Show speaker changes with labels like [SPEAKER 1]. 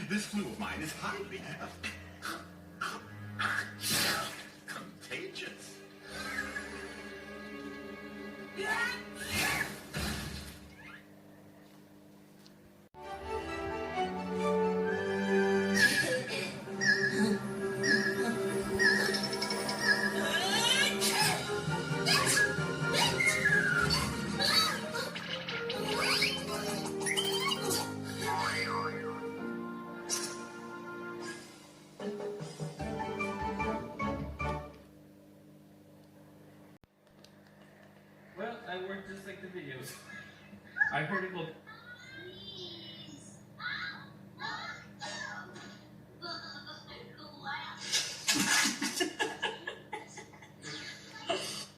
[SPEAKER 1] This flu of mine is highly contagious.
[SPEAKER 2] Well, I worked just like the videos. I heard it will